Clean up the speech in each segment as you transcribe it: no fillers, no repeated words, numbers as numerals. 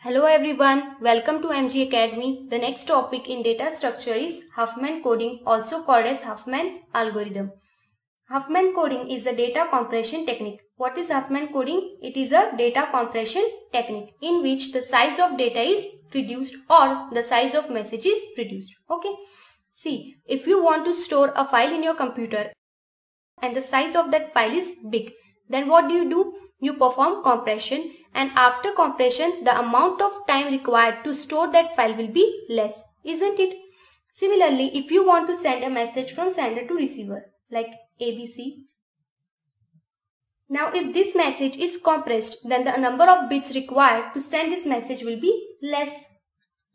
Hello everyone, welcome to MG Academy. The next topic in data structure is Huffman coding, also called as Huffman algorithm. Huffman coding is a data compression technique. What is Huffman coding? It is a data compression technique in which the size of data is reduced or the size of message is reduced. Okay. See, if you want to store a file in your computer and the size of that file is big, then what do? You perform compression, and after compression the amount of time required to store that file will be less, isn't it? Similarly, if you want to send a message from sender to receiver like ABC, now if this message is compressed, then the number of bits required to send this message will be less.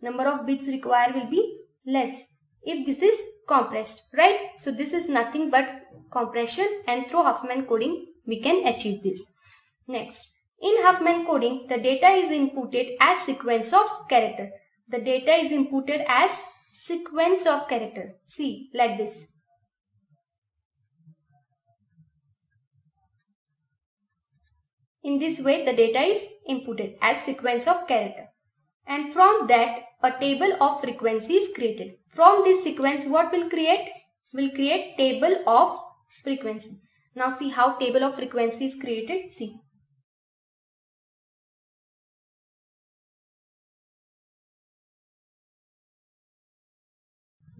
Number of bits required will be less if this is compressed, right? So this is nothing but compression, and through Huffman coding we can achieve this. Next, in Huffman coding, the data is inputted as sequence of character. The data is inputted as sequence of character. See, like this. In this way, the data is inputted as sequence of character. And from that, a table of frequency is created. From this sequence, what will create? Will create table of frequency. Now see how table of frequency is created. See.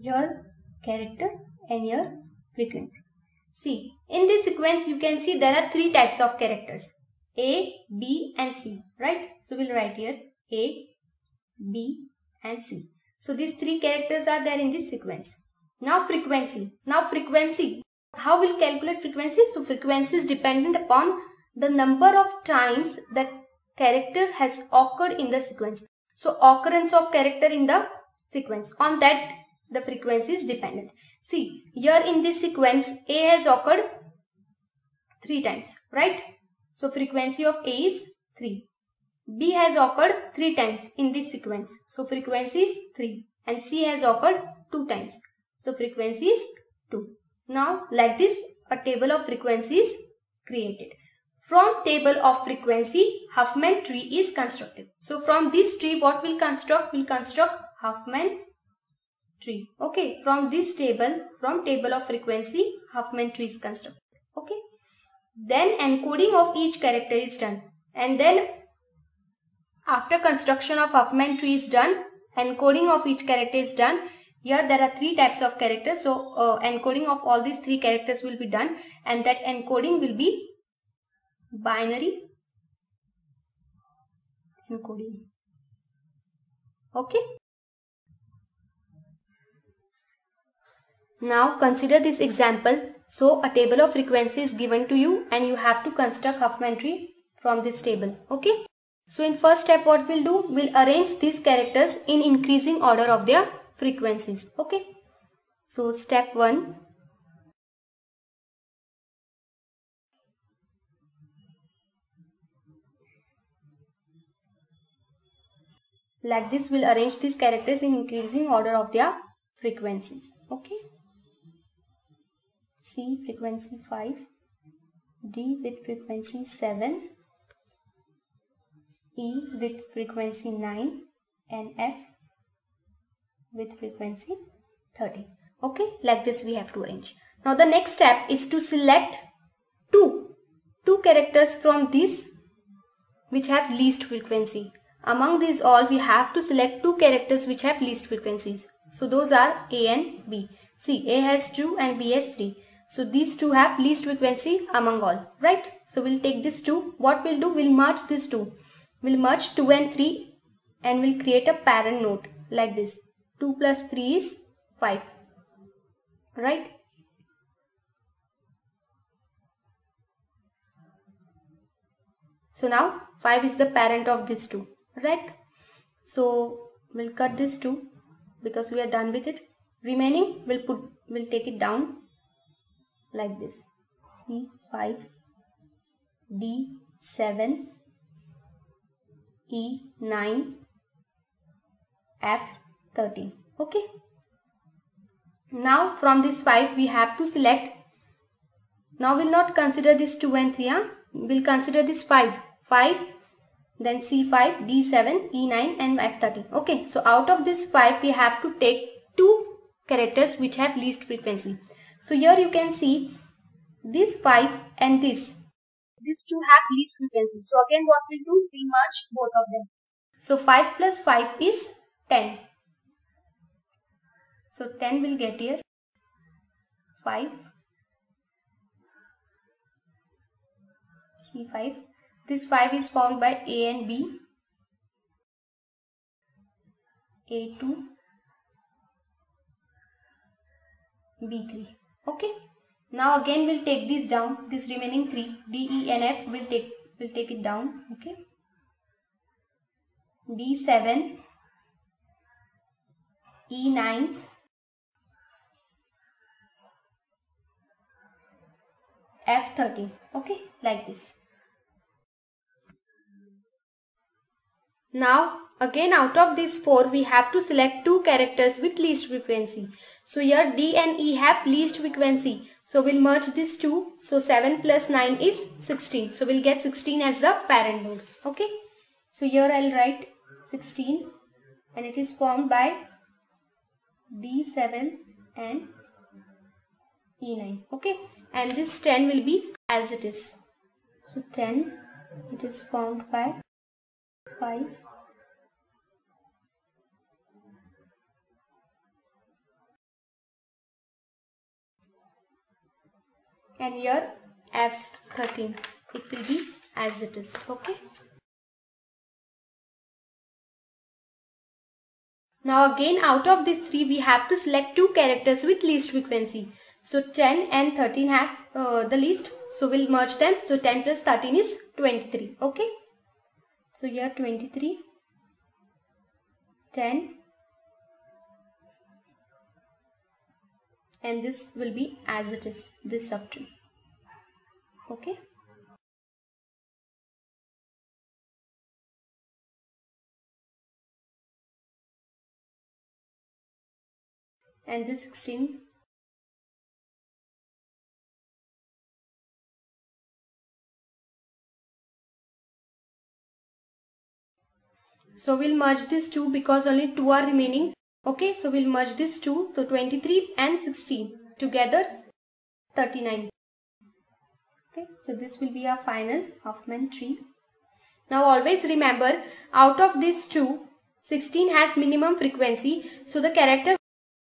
Your character and your frequency. See, in this sequence you can see there are three types of characters: A, B and C, right? So we'll write here A, B and C. So these three characters are there in this sequence. Now frequency. How will calculate frequency? So frequency is dependent upon the number of times that character has occurred in the sequence. So occurrence of character in the sequence, on that the frequency is dependent. See, here in this sequence A has occurred 3 times, right? So frequency of A is 3. B has occurred 3 times in this sequence. So frequency is 3. And C has occurred 2 times. So frequency is 2. Now like this, a table of frequency is created. From table of frequency, Huffman tree is constructed. So from this tree, what will construct? Will construct Huffman tree. Okay, from this table, from table of frequency, Huffman tree is constructed. Okay, then encoding of each character is done, and then after construction of Huffman tree is done, encoding of each character is done. Here there are 3 types of characters, so encoding of all these 3 characters will be done, and that encoding will be binary encoding. Okay. Now consider this example. So a table of frequency is given to you and you have to construct Huffman tree from this table. Okay. So in first step what we'll do, we'll arrange these characters in increasing order of their frequencies. Okay. So step 1. Like this, we'll arrange these characters in increasing order of their frequencies. Okay. C frequency 5, D with frequency 7, E with frequency 9 and F with frequency 30. Okay, like this we have to arrange. Now the next step is to select two characters from these which have least frequency. Among these all, we have to select 2 characters which have least frequencies. So those are A and B. See, A has 2 and B has 3. So these 2 have least frequency among all, right? So we'll take this 2. What we'll do, we'll merge these 2. We'll merge 2 and 3 and we'll create a parent node like this. 2 plus 3 is 5, right? So now 5 is the parent of these 2, right? So we'll cut this 2 because we are done with it. Remaining we'll take it down like this. C5, D7, E9, F13. Okay. Now from this 5 we have to select. Now we'll not consider this 2 and 3. We'll consider this 5. 5 then C5, D7, E9 and F13. Okay, so out of this 5 we have to take 2 characters which have least frequency. So here you can see this 5 and these 2 have least frequency. So again what we'll do, we merge both of them. So 5 plus 5 is 10. So 10 will get here. 5 C5. This 5 is formed by A and B. A2 B3. Okay. Now again we'll take this down. This remaining 3 D, E and F will take it down. Okay. D7 E9 F13. Okay, like this. Now again out of these 4 we have to select 2 characters with least frequency. So here D and E have least frequency. So we'll merge these 2. So 7 plus 9 is 16. So we'll get 16 as the parent node. Okay. So here I'll write 16 and it is formed by D7 and E9. Okay. And this 10 will be as it is. So 10, it is formed by 5 and here F13, it will be as it is. Okay. Now again out of these 3 we have to select 2 characters with least frequency. So 10 and 13 have the least. So we'll merge them. So 10 plus 13 is 23. Okay. So here 23, 10 and this will be as it is, this subtree. Okay. And this 16. So we'll merge these 2 because only 2 are remaining. Okay, so we'll merge these 2. So 23 and 16 together 39. Okay, so this will be our final Huffman tree. Now always remember, out of these 2, 16 has minimum frequency. So the character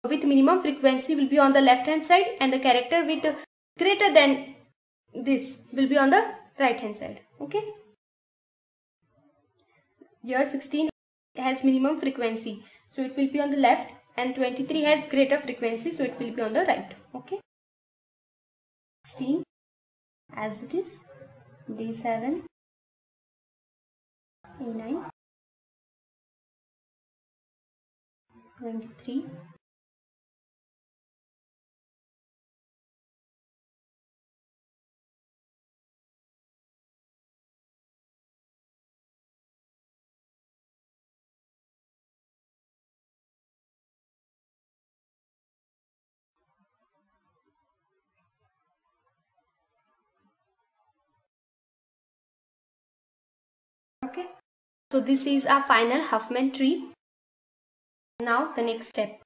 with minimum frequency will be on the left hand side and the character with greater than this will be on the right hand side. Okay. Here 16 has minimum frequency, so it will be on the left, and 23 has greater frequency, so it will be on the right. Okay. 16 as it is, D7, E9, 23, okay. So this is our final Huffman tree. Now the next step.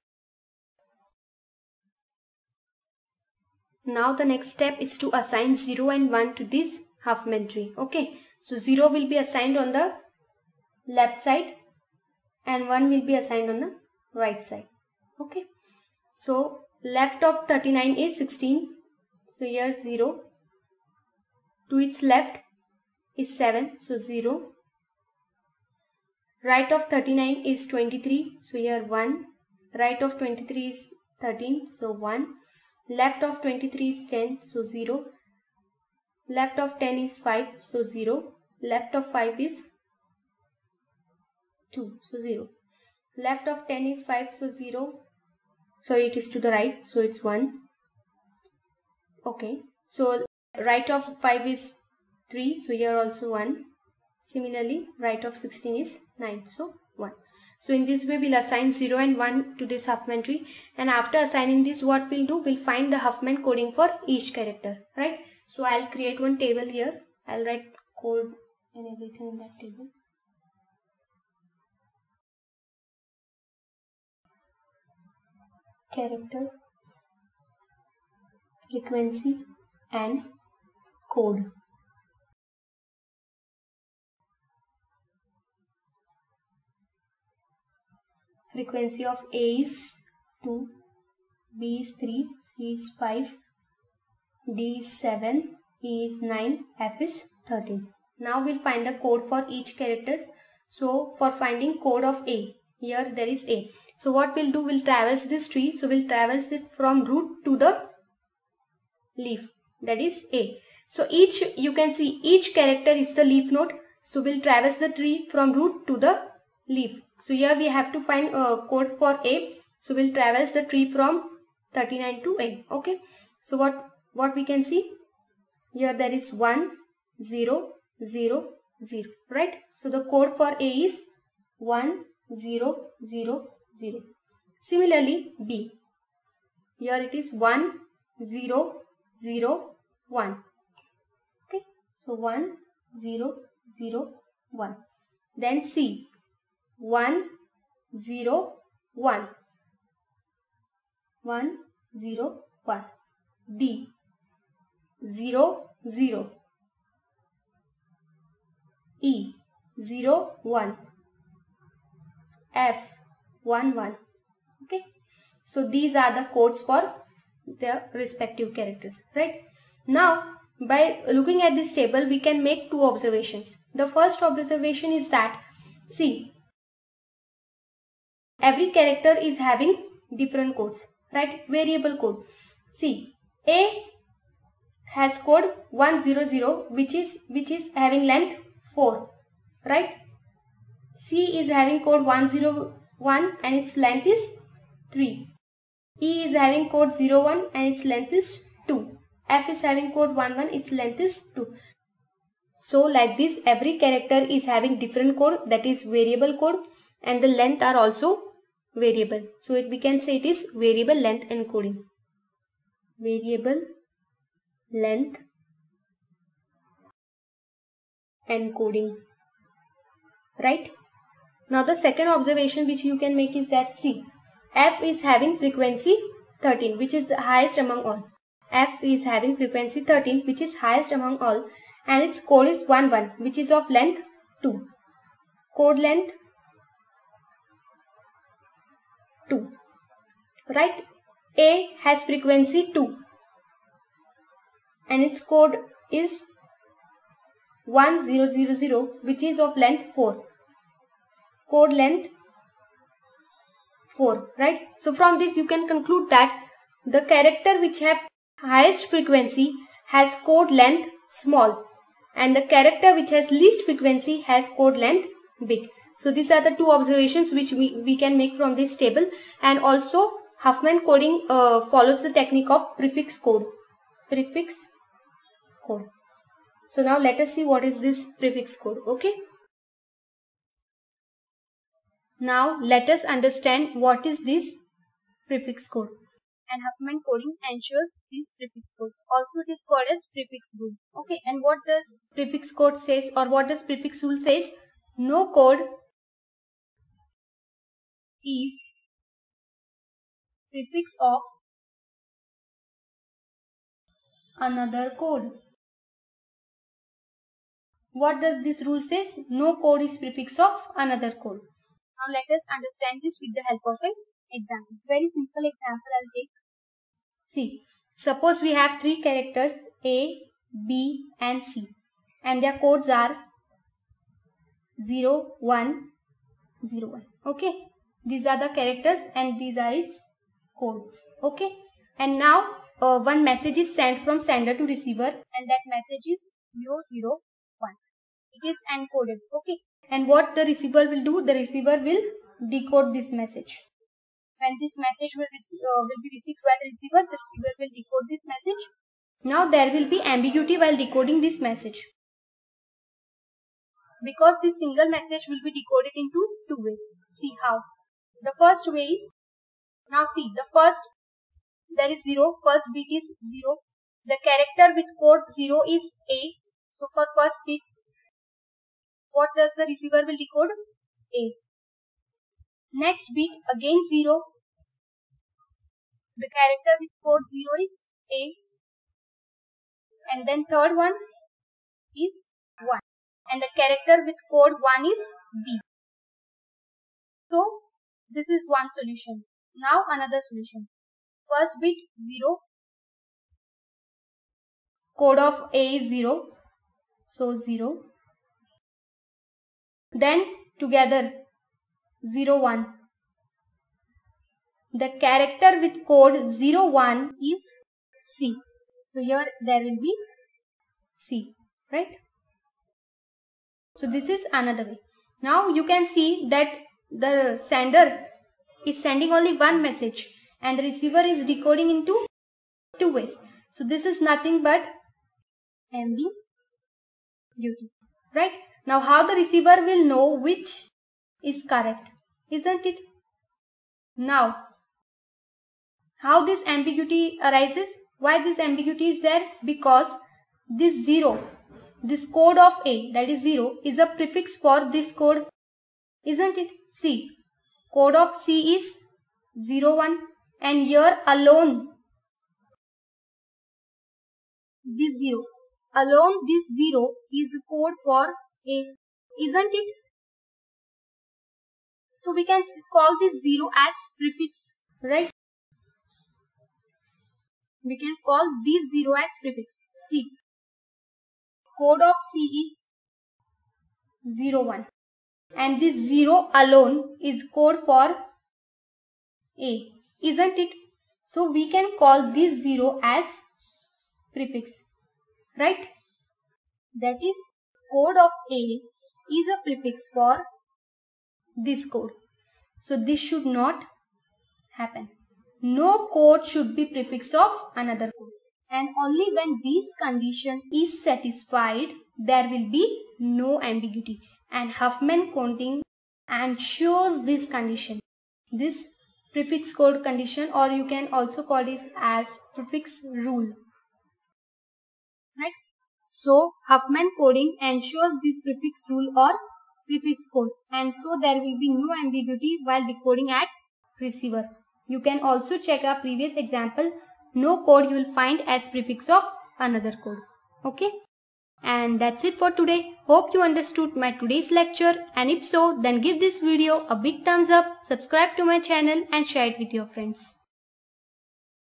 Now the next step is to assign 0 and 1 to this Huffman tree. Okay. So 0 will be assigned on the left side and 1 will be assigned on the right side. Okay. So left of 39 is 16. So here 0. To its left is 7. So 0. Right of 39 is 23. So here 1. Right of 23 is 13. So 1. Left of 23 is 10. So 0. Left of 10 is 5. So 0. Left of 5 is 2. So 0. Left of 10 is 5. So 0. So it is to the right. So it's 1. Okay. So right of 5 is 3. So here also 1. Similarly, right of 16 is 9. So 1. So in this way we'll assign 0 and 1 to this Huffman tree. And after assigning this, what we'll do, we'll find the Huffman coding for each character. Right. So I'll create one table here. I'll write code and everything in that table. character, frequency and code. Frequency of A is 2, B is 3, C is 5, D is 7, E is 9, F is 13. Now we'll find the code for each characters. So for finding code of A, here there is A. So what we'll do, we'll traverse this tree. So we'll traverse it from root to the leaf, that is A. So you can see each character is the leaf node. So we'll traverse the tree from root to the leaf. So here we have to find a code for A. So we'll traverse the tree from 39 to A. Okay. So what we can see here, there is 1 0 0 0, right? So the code for A is 1 0 0 0. Similarly B, here it is 1 0 0 1. Okay, so 1 0 0 1. Then C, 1 0 1 1 0 1. D, 0 0. E, 0 1. F, 1 1. Okay, so these are the codes for the respective characters, right? Now by looking at this table, we can make two observations. The first observation is that, see, every character is having different codes, right? Variable code. See, A has code 100, which is having length 4, right? C is having code 101 and its length is 3. E is having code 01 and its length is 2. F is having code 11, its length is 2. So like this, every character is having different code, that is variable code, and the length are also variable. So we can say it is variable length encoding. Variable length encoding, right? Now the second observation which you can make is that, see, F is having frequency 13, which is the highest among all. F is having frequency 13, which is highest among all, and its code is 11, which is of length 2. Code length 2, right? A has frequency 2 and its code is 1000, which is of length 4. Code length 4, right? So from this you can conclude that the character which have highest frequency has code length small, and the character which has least frequency has code length big. So these are the two observations which we can make from this table. And also Huffman coding follows the technique of prefix code. Prefix code. So now let us see what is this prefix code. Okay. Now let us understand what is this prefix code. And Huffman coding ensures this prefix code. Also it is called as prefix rule. Okay, and what does prefix code says, or what does prefix rule says? No code is prefix of another code. What does this rule says? No code is prefix of another code. Now let us understand this with the help of an example. Very simple example I'll take. See, suppose we have three characters A, B and C, and their codes are 0, 1, 0, 1. Okay, these are the characters and these are its codes. Okay, and now one message is sent from sender to receiver, and that message is 0, 0, 1. It is encoded. Okay, and what the receiver will do? The receiver will decode this message. When this message will be received by the receiver will decode this message. Now there will be ambiguity while decoding this message, because this single message will be decoded into two ways. See how. The first way is, now see, the first, there is 0, first bit is 0. The character with code 0 is A. So for first bit, what does the receiver will decode? A. Next bit again 0. The character with code 0 is A, and then third one is 1, and the character with code 1 is B. So this is one solution. Now another solution. First bit 0, code of A is 0, so 0. Then together 0, 1. The character with code 0, 1 is C. So here there will be C, right? So this is another way. Now you can see that the sender is sending only one message and the receiver is decoding into two ways. So this is nothing but ambiguity, right? Now how the receiver will know which is correct, isn't it? Now how this ambiguity arises? Why this ambiguity is there? Because this 0, this code of A, that is 0, is a prefix for this code, isn't it? C. Code of C is 0, 1, and here alone this 0. Alone this 0 is a code for A, isn't it? So we can call this 0 as prefix, right? We can call this 0 as prefix. C. Code of C is 0, 1. And this 0 alone is code for A, isn't it? So we can call this 0 as prefix, right? That is, code of A is a prefix for this code. So this should not happen. No code should be prefix of another code. And only when this condition is satisfied, there will be no ambiguity. And Huffman coding ensures this condition, this prefix code condition, or you can also call this as prefix rule, right? So Huffman coding ensures this prefix rule or prefix code, and so there will be no ambiguity while decoding at receiver. You can also check our previous example. No code you will find as prefix of another code. Okay. And that's it for today. Hope you understood my today's lecture, and if so, then give this video a big thumbs up, subscribe to my channel and share it with your friends.